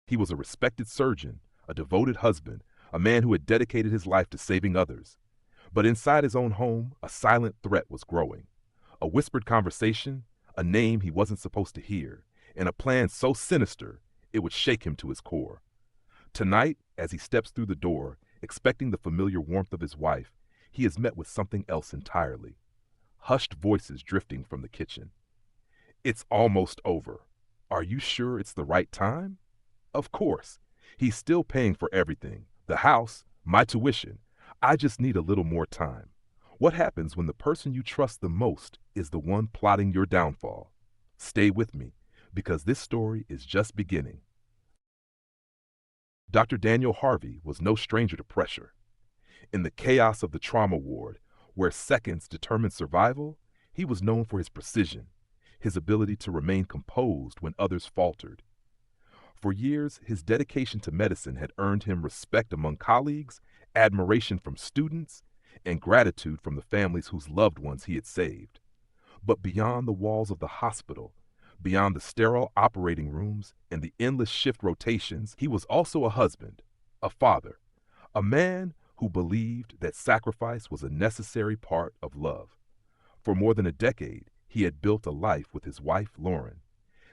He was a respected surgeon, a devoted husband, a man who had dedicated his life to saving others. But inside his own home, a silent threat was growing. A whispered conversation, a name he wasn't supposed to hear, and a plan so sinister it would shake him to his core. Tonight, as he steps through the door, expecting the familiar warmth of his wife, he is met with something else entirely. Hushed voices drifting from the kitchen. It's almost over. Are you sure it's the right time? Of course. He's still paying for everything. The house, my tuition. I just need a little more time. What happens when the person you trust the most is the one plotting your downfall? Stay with me, because this story is just beginning. Dr. Daniel Harvey was no stranger to pressure. In the chaos of the trauma ward, where seconds determined survival, he was known for his precision, his ability to remain composed when others faltered. For years, his dedication to medicine had earned him respect among colleagues, admiration from students, and gratitude from the families whose loved ones he had saved. But beyond the walls of the hospital, beyond the sterile operating rooms and the endless shift rotations, he was also a husband, a father, a man who believed that sacrifice was a necessary part of love. For more than a decade, he had built a life with his wife, Lauren.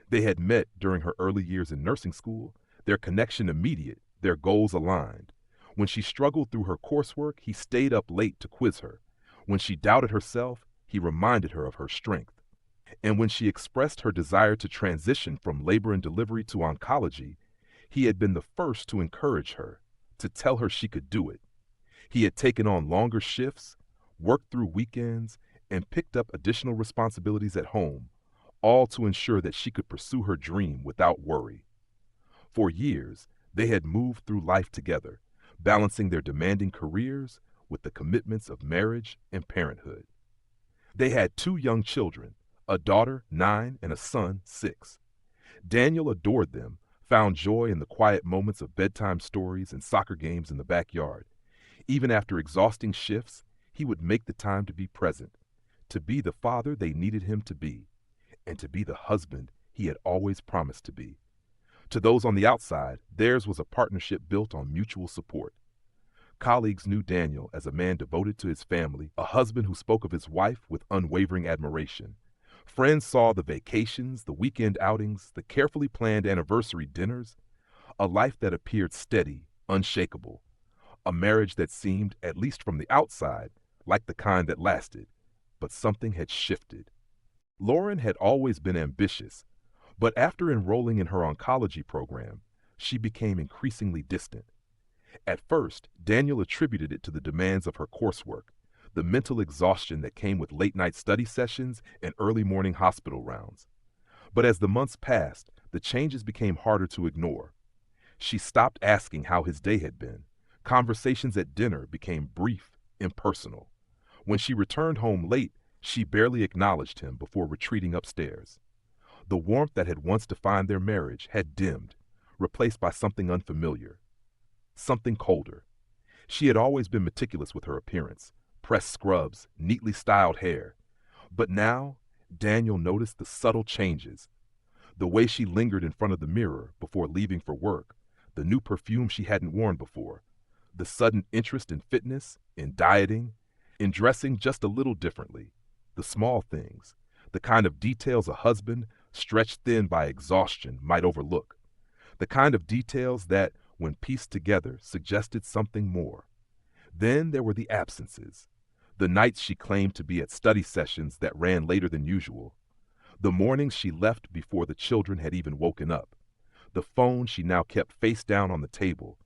They had met during her early years in nursing school, their connection immediate, their goals aligned. When she struggled through her coursework, he stayed up late to quiz her. When she doubted herself, he reminded her of her strength. And when she expressed her desire to transition from labor and delivery to oncology, he had been the first to encourage her, to tell her she could do it. He had taken on longer shifts, worked through weekends, and picked up additional responsibilities at home, all to ensure that she could pursue her dream without worry. For years, they had moved through life together, balancing their demanding careers with the commitments of marriage and parenthood. They had 2 young children, a daughter, 9, and a son, 6. Daniel adored them, found joy in the quiet moments of bedtime stories and soccer games in the backyard. Even after exhausting shifts, he would make the time to be present, to be the father they needed him to be, and to be the husband he had always promised to be. To those on the outside, theirs was a partnership built on mutual support. Colleagues knew Daniel as a man devoted to his family, a husband who spoke of his wife with unwavering admiration. Friends saw the vacations, the weekend outings, the carefully planned anniversary dinners, a life that appeared steady, unshakable, a marriage that seemed, at least from the outside, like the kind that lasted. But something had shifted. Lauren had always been ambitious, but after enrolling in her oncology program, she became increasingly distant. At first, Daniel attributed it to the demands of her coursework, the mental exhaustion that came with late-night study sessions and early morning hospital rounds. But as the months passed, the changes became harder to ignore. She stopped asking how his day had been. Conversations at dinner became brief, impersonal. When she returned home late, she barely acknowledged him before retreating upstairs. The warmth that had once defined their marriage had dimmed, replaced by something unfamiliar, something colder. She had always been meticulous with her appearance, pressed scrubs, neatly styled hair. But now, Daniel noticed the subtle changes. The way she lingered in front of the mirror before leaving for work, the new perfume she hadn't worn before, the sudden interest in fitness, in dieting, in dressing just a little differently. The small things, the kind of details a husband, stretched thin by exhaustion, might overlook. The kind of details that, when pieced together, suggested something more. Then there were the absences. The nights she claimed to be at study sessions that ran later than usual. The mornings she left before the children had even woken up. The phone she now kept face down on the table,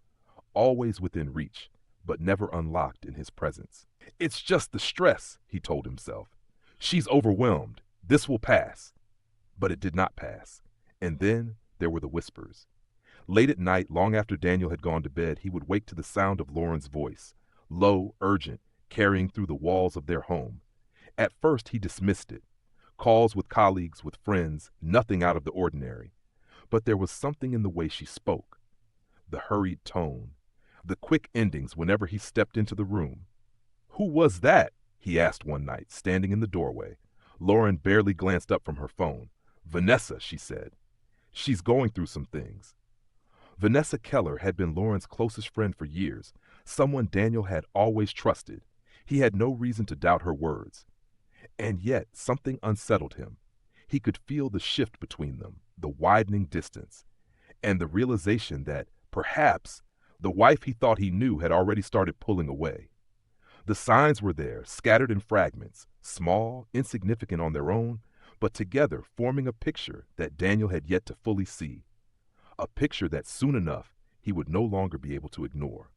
always within reach, but never unlocked in his presence. It's just the stress, he told himself. She's overwhelmed. This will pass. But it did not pass. And then there were the whispers. Late at night, long after Daniel had gone to bed, he would wake to the sound of Lauren's voice, low, urgent, carrying through the walls of their home. At first, he dismissed it. Calls with colleagues, with friends, nothing out of the ordinary. But there was something in the way she spoke. The hurried tone, the quick endings whenever he stepped into the room. Who was that? He asked one night, standing in the doorway. Lauren barely glanced up from her phone. Vanessa, she said. She's going through some things. Vanessa Keller had been Lauren's closest friend for years, someone Daniel had always trusted. He had no reason to doubt her words. And yet, something unsettled him. He could feel the shift between them, the widening distance, and the realization that, perhaps, the wife he thought he knew had already started pulling away. The signs were there, scattered in fragments, small, insignificant on their own, but together forming a picture that Daniel had yet to fully see. A picture that soon enough he would no longer be able to ignore.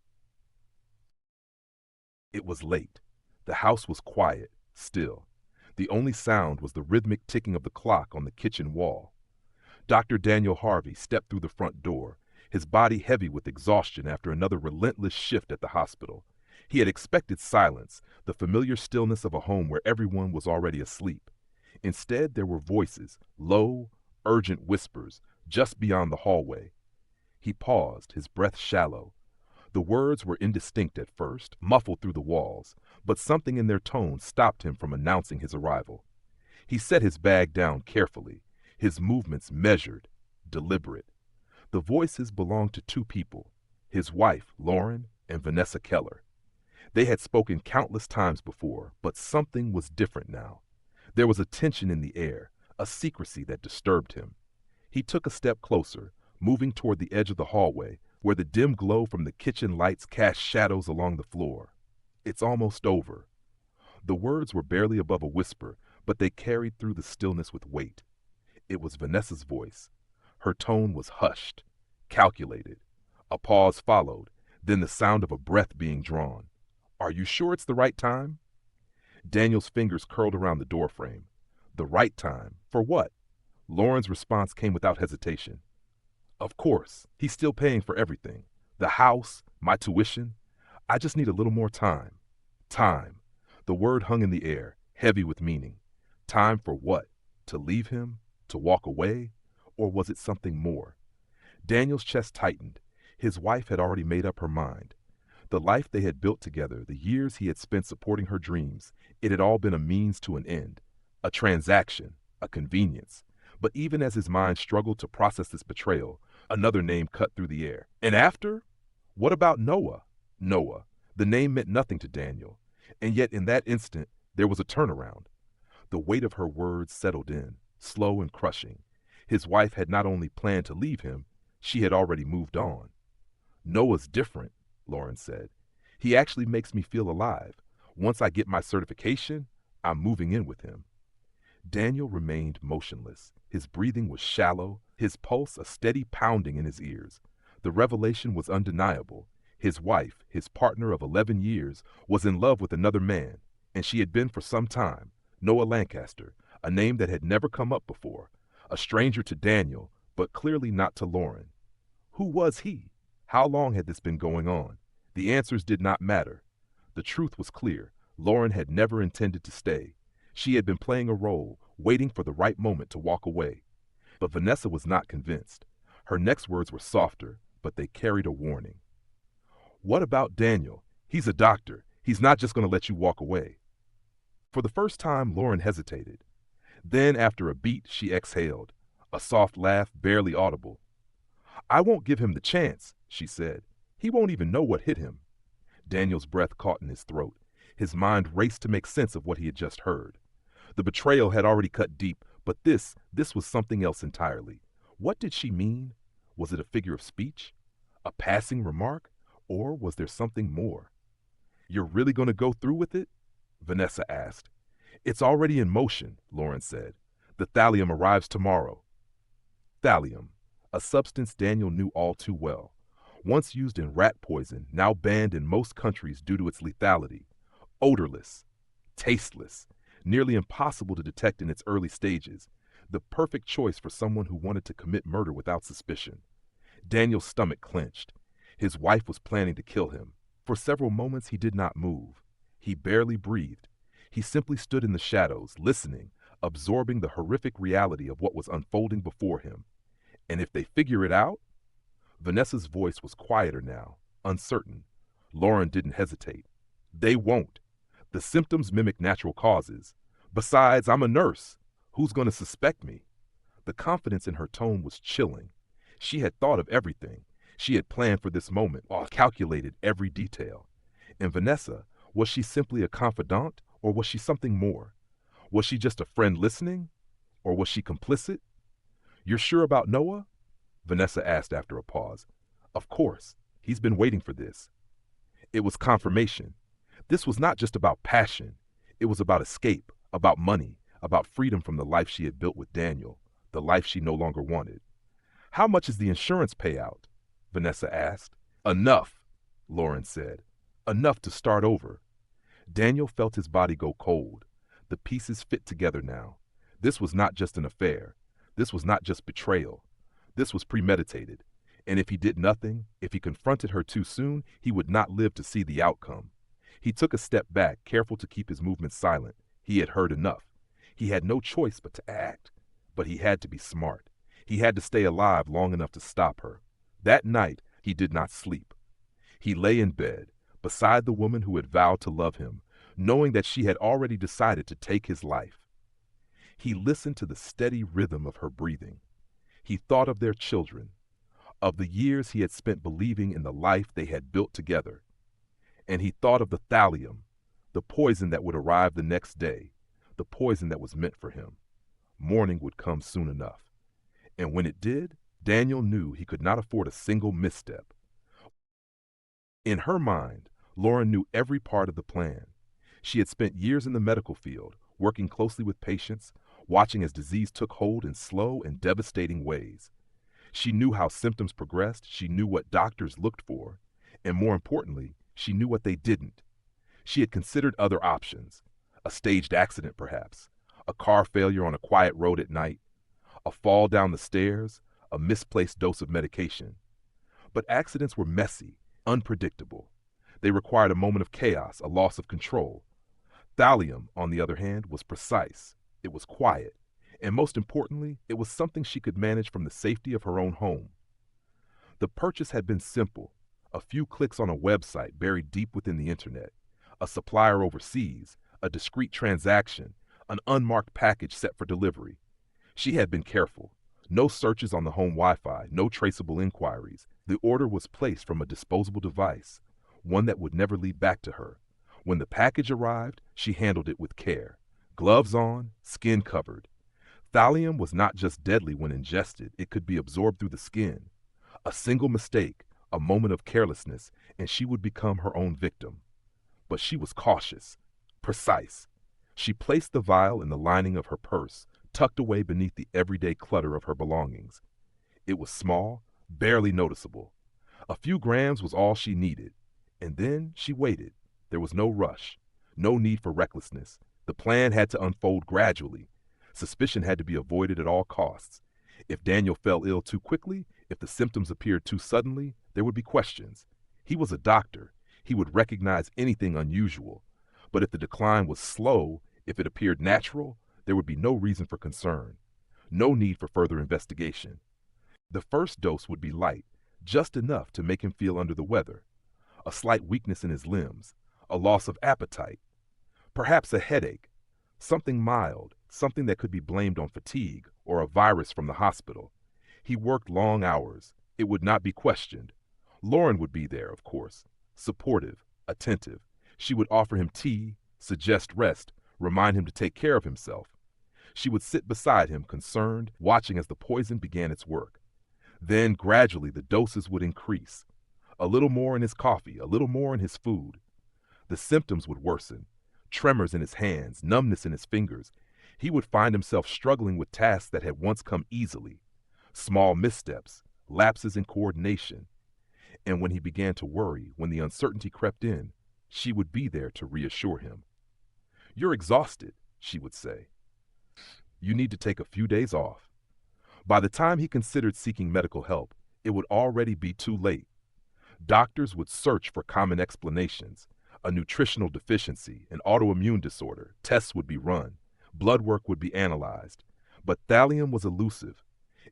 It was late. The house was quiet, still. The only sound was the rhythmic ticking of the clock on the kitchen wall. Dr. Daniel Harvey stepped through the front door, his body heavy with exhaustion after another relentless shift at the hospital. He had expected silence, the familiar stillness of a home where everyone was already asleep. Instead, there were voices, low, urgent whispers, just beyond the hallway. He paused, his breath shallow. The words were indistinct at first, muffled through the walls, but something in their tone stopped him from announcing his arrival. He set his bag down carefully, his movements measured, deliberate. The voices belonged to two people, his wife, Lauren, and Vanessa Keller. They had spoken countless times before, but something was different now. There was a tension in the air, a secrecy that disturbed him. He took a step closer, moving toward the edge of the hallway, where the dim glow from the kitchen lights cast shadows along the floor. "It's almost over." The words were barely above a whisper, but they carried through the stillness with weight. It was Vanessa's voice. Her tone was hushed, calculated. A pause followed, then the sound of a breath being drawn. "Are you sure it's the right time?" Daniel's fingers curled around the doorframe. The right time? For what? Lauren's response came without hesitation. "Of course, he's still paying for everything. The house, my tuition. I just need a little more time." Time. The word hung in the air, heavy with meaning. Time for what? To leave him? To walk away? Or was it something more? Daniel's chest tightened. His wife had already made up her mind. The life they had built together, the years he had spent supporting her dreams, it had all been a means to an end, a transaction, a convenience. But even as his mind struggled to process this betrayal, another name cut through the air. And after? What about Noah? Noah. The name meant nothing to Daniel. And yet in that instant, there was a turnaround. The weight of her words settled in, slow and crushing. His wife had not only planned to leave him, she had already moved on. "Noah's different," Lauren said. "He actually makes me feel alive. Once I get my certification, I'm moving in with him." Daniel remained motionless. His breathing was shallow, his pulse a steady pounding in his ears. The revelation was undeniable. His wife, his partner of 11 years, was in love with another man, and she had been for some time. Noah Lancaster, a name that had never come up before. A stranger to Daniel, but clearly not to Lauren. Who was he? How long had this been going on? The answers did not matter. The truth was clear. Lauren had never intended to stay. She had been playing a role, waiting for the right moment to walk away. But Vanessa was not convinced. Her next words were softer, but they carried a warning. "What about Daniel? He's a doctor. He's not just going to let you walk away." For the first time, Lauren hesitated. Then, after a beat, she exhaled, a soft laugh barely audible. "I won't give him the chance," she said. "He won't even know what hit him." Daniel's breath caught in his throat. His mind raced to make sense of what he had just heard. The betrayal had already cut deep, but this was something else entirely. What did she mean? Was it a figure of speech? A passing remark? Or was there something more? "You're really going to go through with it?" Vanessa asked. "It's already in motion," Lauren said. "The thallium arrives tomorrow." Thallium, a substance Daniel knew all too well. Once used in rat poison, now banned in most countries due to its lethality. Odorless, tasteless, nearly impossible to detect in its early stages. The perfect choice for someone who wanted to commit murder without suspicion. Daniel's stomach clenched. His wife was planning to kill him. For several moments he did not move. He barely breathed. He simply stood in the shadows, listening, absorbing the horrific reality of what was unfolding before him. And if they figure it out? Vanessa's voice was quieter now, uncertain. Lauren didn't hesitate. "They won't. The symptoms mimic natural causes. Besides, I'm a nurse. Who's going to suspect me?" The confidence in her tone was chilling. She had thought of everything. She had planned for this moment or calculated every detail. And Vanessa, was she simply a confidant or was she something more? Was she just a friend listening or was she complicit? You're sure about Noah? Vanessa asked after a pause. Of course, he's been waiting for this. It was confirmation. This was not just about passion. It was about escape, about money, about freedom from the life she had built with Daniel, the life she no longer wanted. How much is the insurance payout? Vanessa asked. Enough, Lauren said. Enough to start over. Daniel felt his body go cold. The pieces fit together now. This was not just an affair. This was not just betrayal. This was premeditated. And if he did nothing, if he confronted her too soon, he would not live to see the outcome. He took a step back, careful to keep his movements silent. He had heard enough. He had no choice but to act. But he had to be smart. He had to stay alive long enough to stop her. That night, he did not sleep. He lay in bed, beside the woman who had vowed to love him, knowing that she had already decided to take his life. He listened to the steady rhythm of her breathing. He thought of their children, of the years he had spent believing in the life they had built together. And he thought of the thallium, the poison that would arrive the next day, the poison that was meant for him. Morning would come soon enough. And when it did, Daniel knew he could not afford a single misstep. In her mind, Lauren knew every part of the plan. She had spent years in the medical field, working closely with patients, watching as disease took hold in slow and devastating ways. She knew how symptoms progressed, she knew what doctors looked for, and more importantly, she knew what they didn't. She had considered other options, a staged accident perhaps, a car failure on a quiet road at night, a fall down the stairs, a misplaced dose of medication. But accidents were messy, unpredictable. They required a moment of chaos, a loss of control. Thallium, on the other hand, was precise. It was quiet. And most importantly, it was something she could manage from the safety of her own home. The purchase had been simple. A few clicks on a website buried deep within the internet. A supplier overseas, a discreet transaction, an unmarked package set for delivery. She had been careful. No searches on the home Wi-Fi, no traceable inquiries. The order was placed from a disposable device, one that would never lead back to her. When the package arrived, she handled it with care. Gloves on, skin covered. Thallium was not just deadly when ingested, it could be absorbed through the skin. A single mistake, a moment of carelessness, and she would become her own victim. But she was cautious, precise. She placed the vial in the lining of her purse, tucked away beneath the everyday clutter of her belongings. It was small, barely noticeable. A few grams was all she needed. And then she waited. There was no rush, no need for recklessness. The plan had to unfold gradually. Suspicion had to be avoided at all costs. If Daniel fell ill too quickly, if the symptoms appeared too suddenly, there would be questions. He was a doctor. He would recognize anything unusual. But if the decline was slow, if it appeared natural, there would be no reason for concern. No need for further investigation. The first dose would be light, just enough to make him feel under the weather. A slight weakness in his limbs, a loss of appetite, perhaps a headache, something mild, something that could be blamed on fatigue or a virus from the hospital. He worked long hours. It would not be questioned. Lauren would be there, of course, supportive, attentive. She would offer him tea, suggest rest, remind him to take care of himself. She would sit beside him, concerned, watching as the poison began its work. Then, gradually, the doses would increase. A little more in his coffee, a little more in his food. The symptoms would worsen. Tremors in his hands, numbness in his fingers. He would find himself struggling with tasks that had once come easily. Small missteps, lapses in coordination. And when he began to worry, when the uncertainty crept in, she would be there to reassure him. "You're exhausted," she would say. "You need to take a few days off." By the time he considered seeking medical help, it would already be too late. Doctors would search for common explanations. A nutritional deficiency, an autoimmune disorder. Tests would be run. Blood work would be analyzed. But thallium was elusive.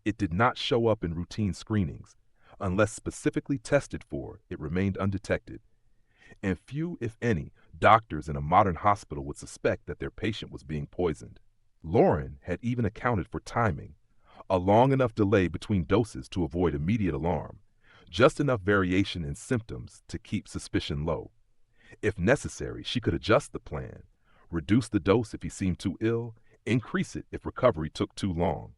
It did not show up in routine screenings. Unless specifically tested for, it remained undetected. And few, if any, doctors in a modern hospital would suspect that their patient was being poisoned. Lauren had even accounted for timing. A long enough delay between doses to avoid immediate alarm. just enough variation in symptoms to keep suspicion low. If necessary, she could adjust the plan, reduce the dose if he seemed too ill, increase it if recovery took too long.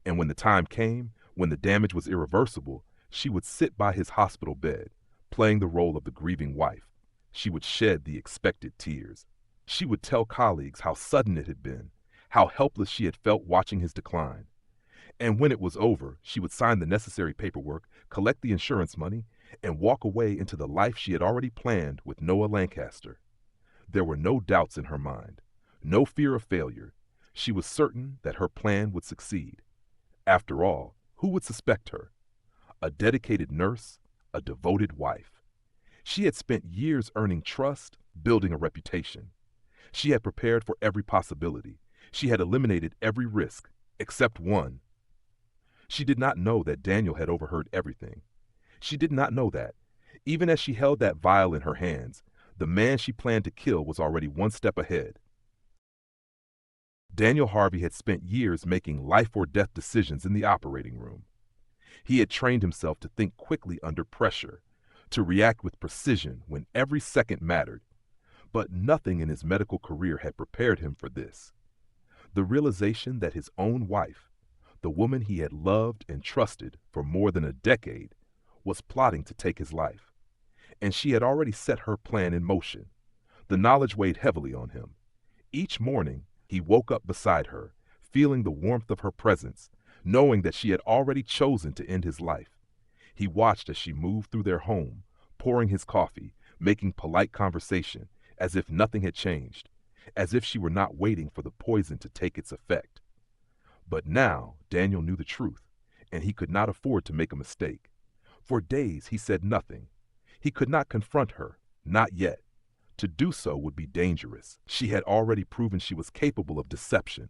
And when the time came, when the damage was irreversible, she would sit by his hospital bed, playing the role of the grieving wife. She would shed the expected tears. She would tell colleagues how sudden it had been, how helpless she had felt watching his decline. And when it was over, she would sign the necessary paperwork, collect the insurance money, and walk away into the life she had already planned with Noah Lancaster. There were no doubts in her mind, no fear of failure. She was certain that her plan would succeed. After all, who would suspect her? A dedicated nurse, a devoted wife. She had spent years earning trust, building a reputation. She had prepared for every possibility. She had eliminated every risk, except one. She did not know that Daniel had overheard everything. She did not know that. Even as she held that vial in her hands, the man she planned to kill was already one step ahead. Daniel Harvey had spent years making life-or-death decisions in the operating room. He had trained himself to think quickly under pressure, to react with precision when every second mattered. But nothing in his medical career had prepared him for this. The realization that his own wife, the woman he had loved and trusted for more than a decade, was plotting to take his life. And she had already set her plan in motion. The knowledge weighed heavily on him. Each morning, he woke up beside her, feeling the warmth of her presence, knowing that she had already chosen to end his life. He watched as she moved through their home, pouring his coffee, making polite conversation, as if nothing had changed, as if she were not waiting for the poison to take its effect. But now Daniel knew the truth, and he could not afford to make a mistake. For days he said nothing. He could not confront her, not yet. To do so would be dangerous. She had already proven she was capable of deception.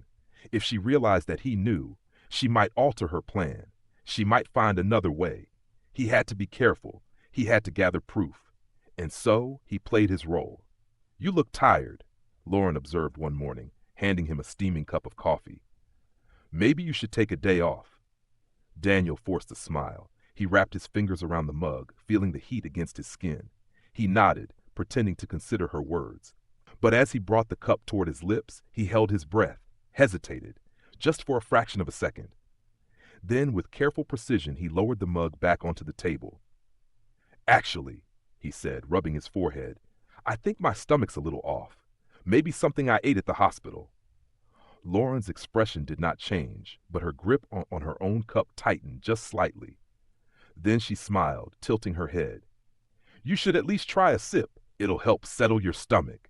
If she realized that he knew, she might alter her plan. She might find another way. He had to be careful. He had to gather proof. And so he played his role. "You look tired," Lauren observed one morning, handing him a steaming cup of coffee. "Maybe you should take a day off." Daniel forced a smile. He wrapped his fingers around the mug, feeling the heat against his skin. He nodded, pretending to consider her words. But as he brought the cup toward his lips, he held his breath, hesitated, just for a fraction of a second. Then, with careful precision, he lowered the mug back onto the table. "Actually," he said, rubbing his forehead, "I think my stomach's a little off. Maybe something I ate at the hospital." Lauren's expression did not change, but her grip on her own cup tightened just slightly. Then she smiled, tilting her head. "You should at least try a sip. It'll help settle your stomach."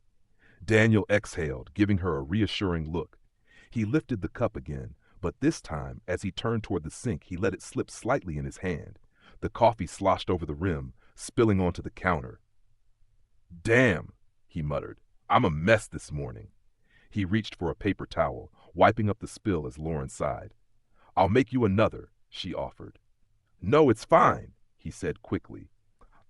Daniel exhaled, giving her a reassuring look. He lifted the cup again, but this time, as he turned toward the sink, he let it slip slightly in his hand. The coffee sloshed over the rim, spilling onto the counter. "Damn," he muttered. "I'm a mess this morning." He reached for a paper towel, wiping up the spill as Lauren sighed. "I'll make you another," she offered. "No, it's fine," he said quickly.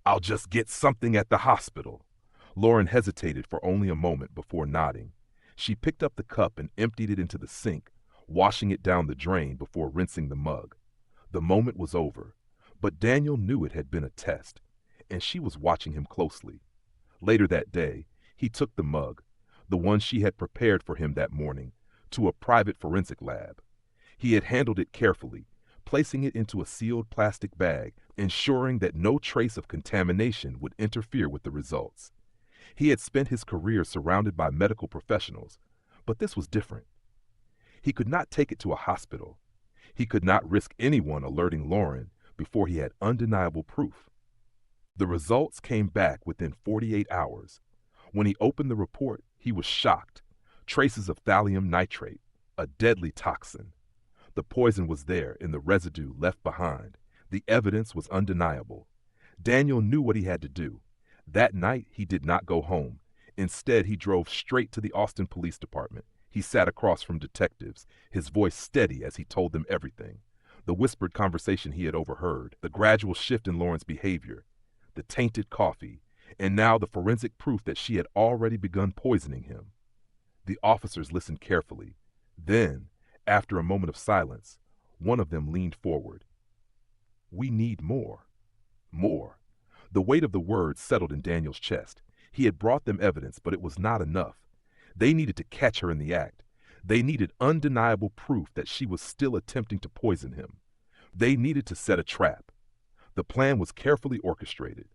"I'll just get something at the hospital." Lauren hesitated for only a moment before nodding. She picked up the cup and emptied it into the sink, washing it down the drain before rinsing the mug. The moment was over, but Daniel knew it had been a test, and she was watching him closely. Later that day, he took the mug, the one she had prepared for him that morning, to a private forensic lab. He had handled it carefully, placing it into a sealed plastic bag, ensuring that no trace of contamination would interfere with the results. He had spent his career surrounded by medical professionals, but this was different. He could not take it to a hospital. He could not risk anyone alerting Lauren before he had undeniable proof. The results came back within 48 hours. When he opened the report, he was shocked. Traces of thallium nitrate, a deadly toxin. The poison was there in the residue left behind. The evidence was undeniable. Daniel knew what he had to do. That night, he did not go home. Instead, he drove straight to the Austin Police Department. He sat across from detectives, his voice steady as he told them everything. The whispered conversation he had overheard, the gradual shift in Lauren's behavior, the tainted coffee, and now the forensic proof that she had already begun poisoning him. The officers listened carefully. Then, after a moment of silence, one of them leaned forward. "We need more." More. The weight of the words settled in Daniel's chest. He had brought them evidence, but it was not enough. They needed to catch her in the act. They needed undeniable proof that she was still attempting to poison him. They needed to set a trap. The plan was carefully orchestrated.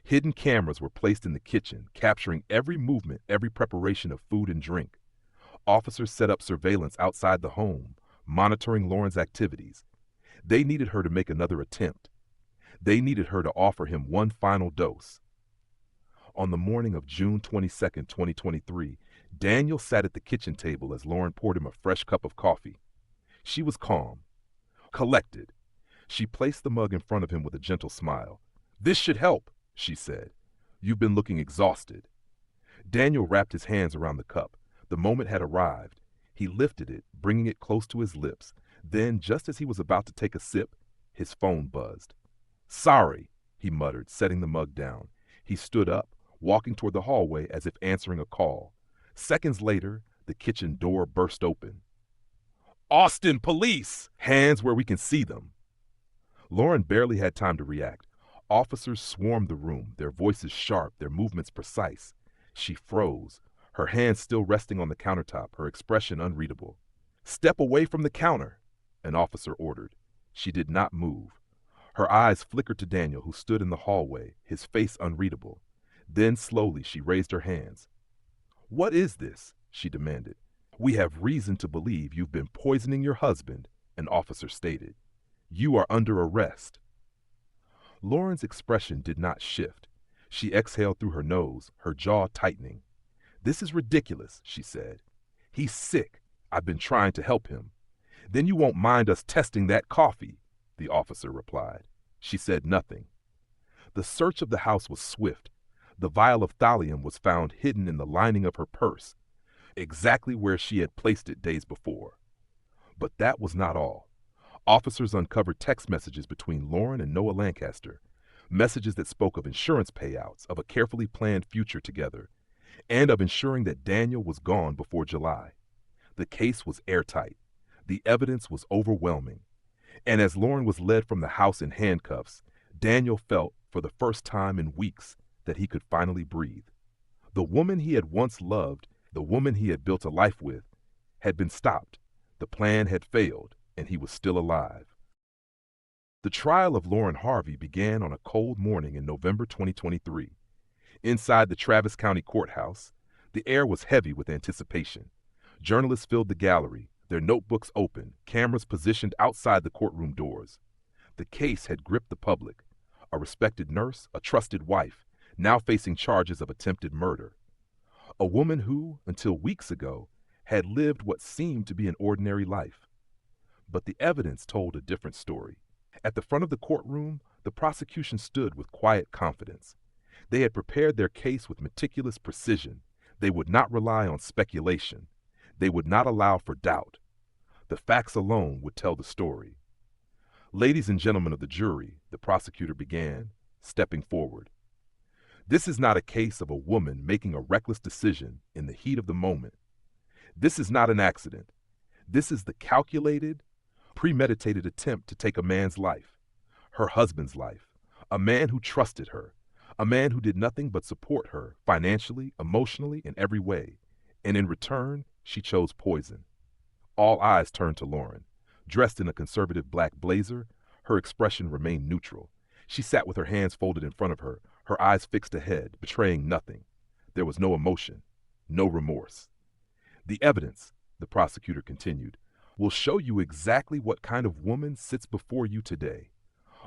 Hidden cameras were placed in the kitchen, capturing every movement, every preparation of food and drink. Officers set up surveillance outside the home, monitoring Lauren's activities. They needed her to make another attempt. They needed her to offer him one final dose. On the morning of June 22nd, 2023, Daniel sat at the kitchen table as Lauren poured him a fresh cup of coffee. She was calm, collected. She placed the mug in front of him with a gentle smile. "This should help," she said. "You've been looking exhausted." Daniel wrapped his hands around the cup. The moment had arrived. He lifted it, bringing it close to his lips. Then, just as he was about to take a sip, his phone buzzed. "Sorry," he muttered, setting the mug down. He stood up, walking toward the hallway as if answering a call. Seconds later, the kitchen door burst open. "Austin, police! Hands where we can see them!" Lauren barely had time to react. Officers swarmed the room, their voices sharp, their movements precise. She froze, her hands still resting on the countertop, her expression unreadable. "Step away from the counter," an officer ordered. She did not move. Her eyes flickered to Daniel, who stood in the hallway, his face unreadable. Then slowly she raised her hands. "What is this?" she demanded. "We have reason to believe you've been poisoning your husband," an officer stated. "You are under arrest." Lauren's expression did not shift. She exhaled through her nose, her jaw tightening. "This is ridiculous," she said. "He's sick. I've been trying to help him." "Then you won't mind us testing that coffee," the officer replied. She said nothing. The search of the house was swift. The vial of thallium was found hidden in the lining of her purse, exactly where she had placed it days before. But that was not all. Officers uncovered text messages between Lauren and Noah Lancaster, messages that spoke of insurance payouts, of a carefully planned future together, and of ensuring that Daniel was gone before July. The case was airtight. The evidence was overwhelming. And as Lauren was led from the house in handcuffs, Daniel felt, for the first time in weeks, that he could finally breathe. The woman he had once loved, the woman he had built a life with, had been stopped. The plan had failed, and he was still alive. The trial of Lauren Harvey began on a cold morning in November 2023. Inside the Travis County Courthouse, the air was heavy with anticipation. Journalists filled the gallery, their notebooks open, cameras positioned outside the courtroom doors. The case had gripped the public. A respected nurse, a trusted wife, now facing charges of attempted murder. A woman who, until weeks ago, had lived what seemed to be an ordinary life. But the evidence told a different story. At the front of the courtroom, the prosecution stood with quiet confidence. They had prepared their case with meticulous precision. They would not rely on speculation. They would not allow for doubt. The facts alone would tell the story. "Ladies and gentlemen of the jury," the prosecutor began, stepping forward. "This is not a case of a woman making a reckless decision in the heat of the moment. This is not an accident. This is the calculated, premeditated attempt to take a man's life, her husband's life, a man who trusted her, a man who did nothing but support her financially, emotionally, in every way, and in return, she chose poison." All eyes turned to Lauren. Dressed in a conservative black blazer, her expression remained neutral. She sat with her hands folded in front of her, her eyes fixed ahead, betraying nothing. There was no emotion, no remorse. "The evidence," the prosecutor continued, "will show you exactly what kind of woman sits before you today.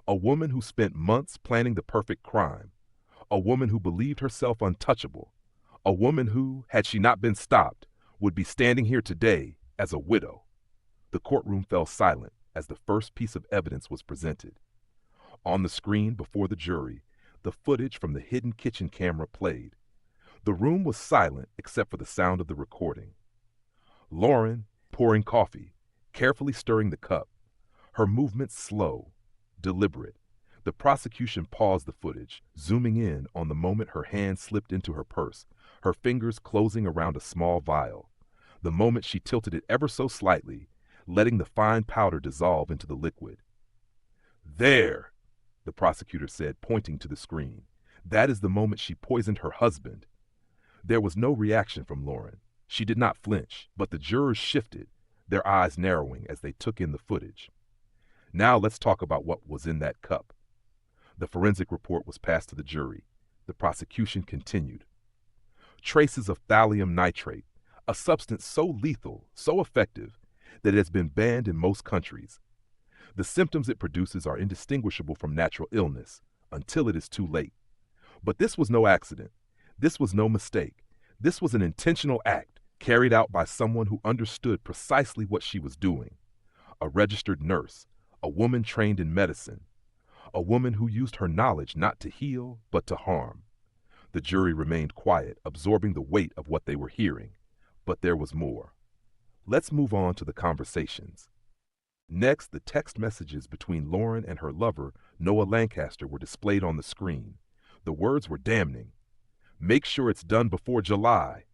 A woman who spent months planning the perfect crime. A woman who believed herself untouchable. A woman who, had she not been stopped, would be standing here today as a widow." The courtroom fell silent as the first piece of evidence was presented. On the screen before the jury, the footage from the hidden kitchen camera played. The room was silent except for the sound of the recording. Lauren, pouring coffee, carefully stirring the cup, her movements slow, deliberate. The prosecution paused the footage, zooming in on the moment her hand slipped into her purse, her fingers closing around a small vial. The moment she tilted it ever so slightly, letting the fine powder dissolve into the liquid. "There," the prosecutor said, pointing to the screen. That is the moment she poisoned her husband. There was no reaction from Lauren. She did not flinch, but the jurors shifted, their eyes narrowing as they took in the footage. Now let's talk about what was in that cup. The forensic report was passed to the jury. The prosecution continued. Traces of thallium nitrate, a substance so lethal, so effective, that it has been banned in most countries. The symptoms it produces are indistinguishable from natural illness until it is too late. But this was no accident. This was no mistake. This was an intentional act carried out by someone who understood precisely what she was doing. A registered nurse, a woman trained in medicine, a woman who used her knowledge not to heal, but to harm. The jury remained quiet, absorbing the weight of what they were hearing. But there was more. Let's move on to the conversations. Next, the text messages between Lauren and her lover, Noah Lancaster, were displayed on the screen. The words were damning. Make sure it's done before July.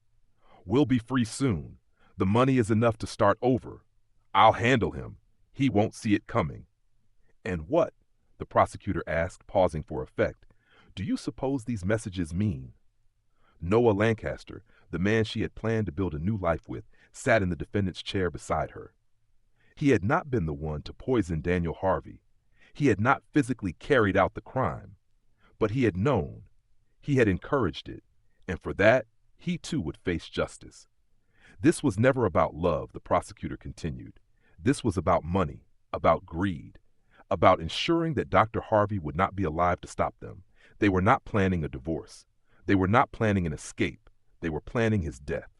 We'll be free soon. The money is enough to start over. I'll handle him. He won't see it coming. And what, the prosecutor asked, pausing for effect, do you suppose these messages mean? Noah Lancaster, the man she had planned to build a new life with, sat in the defendant's chair beside her. He had not been the one to poison Daniel Harvey. He had not physically carried out the crime. But he had known. He had encouraged it. And for that, he too would face justice. This was never about love, the prosecutor continued. This was about money, about greed, about ensuring that Dr. Harvey would not be alive to stop them. They were not planning a divorce. They were not planning an escape. They were planning his death.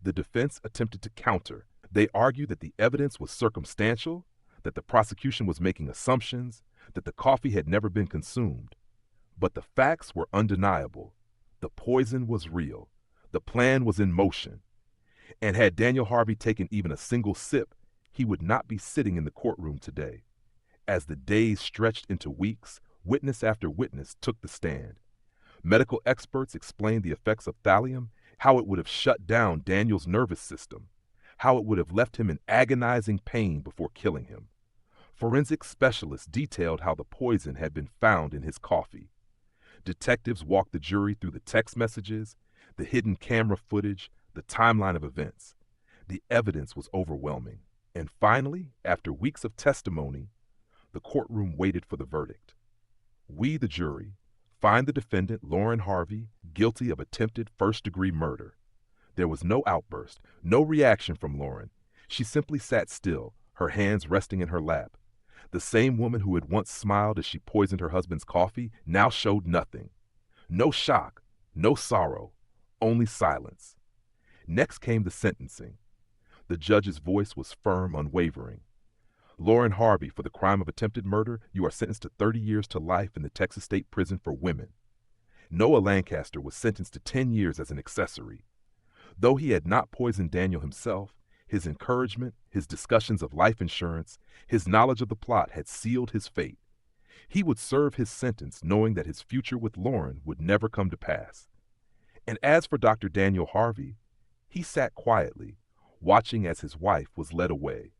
The defense attempted to counter. They argued that the evidence was circumstantial, that the prosecution was making assumptions, that the coffee had never been consumed. But the facts were undeniable. The poison was real. The plan was in motion. And had Daniel Harvey taken even a single sip, he would not be sitting in the courtroom today. As the days stretched into weeks, witness after witness took the stand. Medical experts explained the effects of thallium, how it would have shut down Daniel's nervous system, how it would have left him in agonizing pain before killing him. Forensic specialists detailed how the poison had been found in his coffee. Detectives walked the jury through the text messages, the hidden camera footage, the timeline of events. The evidence was overwhelming. And finally, after weeks of testimony, the courtroom waited for the verdict. We, the jury, find the defendant, Lauren Harvey, guilty of attempted first-degree murder. There was no outburst, no reaction from Lauren. She simply sat still, her hands resting in her lap. The same woman who had once smiled as she poisoned her husband's coffee now showed nothing. No shock, no sorrow, only silence. Next came the sentencing. The judge's voice was firm, unwavering. Lauren Harvey, for the crime of attempted murder, you are sentenced to 30 years to life in the Texas State Prison for Women. Noah Lancaster was sentenced to 10 years as an accessory. Though he had not poisoned Daniel himself, his encouragement, his discussions of life insurance, his knowledge of the plot had sealed his fate. He would serve his sentence knowing that his future with Lauren would never come to pass. And as for Dr. Daniel Harvey, he sat quietly, watching as his wife was led away.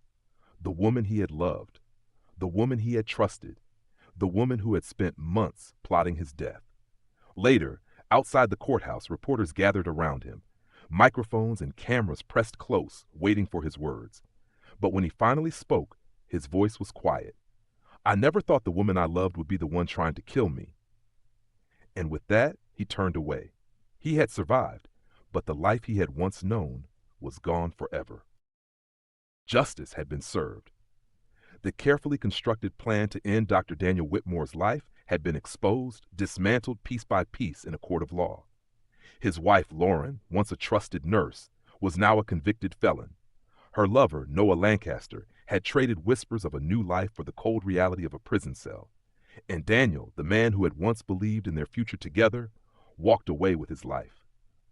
The woman he had loved, the woman he had trusted, the woman who had spent months plotting his death. Later, outside the courthouse, reporters gathered around him. Microphones and cameras pressed close, waiting for his words. But when he finally spoke, his voice was quiet. I never thought the woman I loved would be the one trying to kill me. And with that, he turned away. He had survived, but the life he had once known was gone forever. Justice had been served. The carefully constructed plan to end Dr. Daniel Whitmore's life had been exposed, dismantled piece by piece in a court of law. His wife, Lauren, once a trusted nurse, was now a convicted felon. Her lover, Noah Lancaster, had traded whispers of a new life for the cold reality of a prison cell. And Daniel, the man who had once believed in their future together, walked away with his life,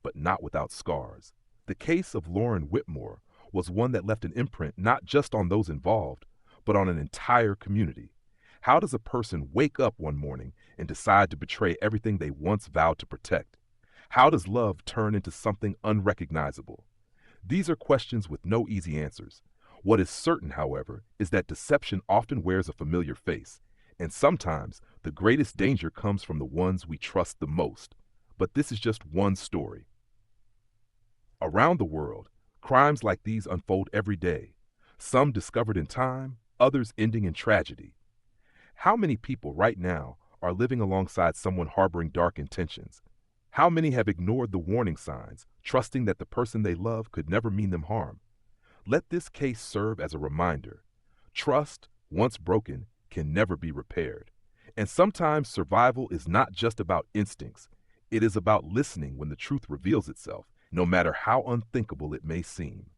but not without scars. The case of Lauren Whitmore was one that left an imprint not just on those involved, but on an entire community. How does a person wake up one morning and decide to betray everything they once vowed to protect? How does love turn into something unrecognizable? These are questions with no easy answers. What is certain, however, is that deception often wears a familiar face, And sometimes the greatest danger comes from the ones we trust the most. But this is just one story. Around the world, crimes like these unfold every day, some discovered in time, others ending in tragedy. How many people right now are living alongside someone harboring dark intentions? How many have ignored the warning signs, trusting that the person they love could never mean them harm? Let this case serve as a reminder. Trust, once broken, can never be repaired. And sometimes survival is not just about instincts. It is about listening when the truth reveals itself, no matter how unthinkable it may seem.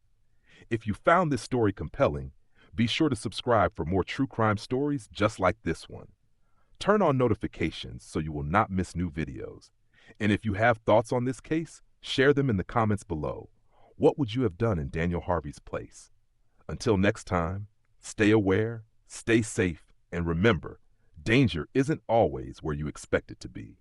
If you found this story compelling, be sure to subscribe for more true crime stories just like this one. Turn on notifications so you will not miss new videos. And if you have thoughts on this case, share them in the comments below. What would you have done in Daniel Harvey's place? Until next time, stay aware, stay safe, and remember, danger isn't always where you expect it to be.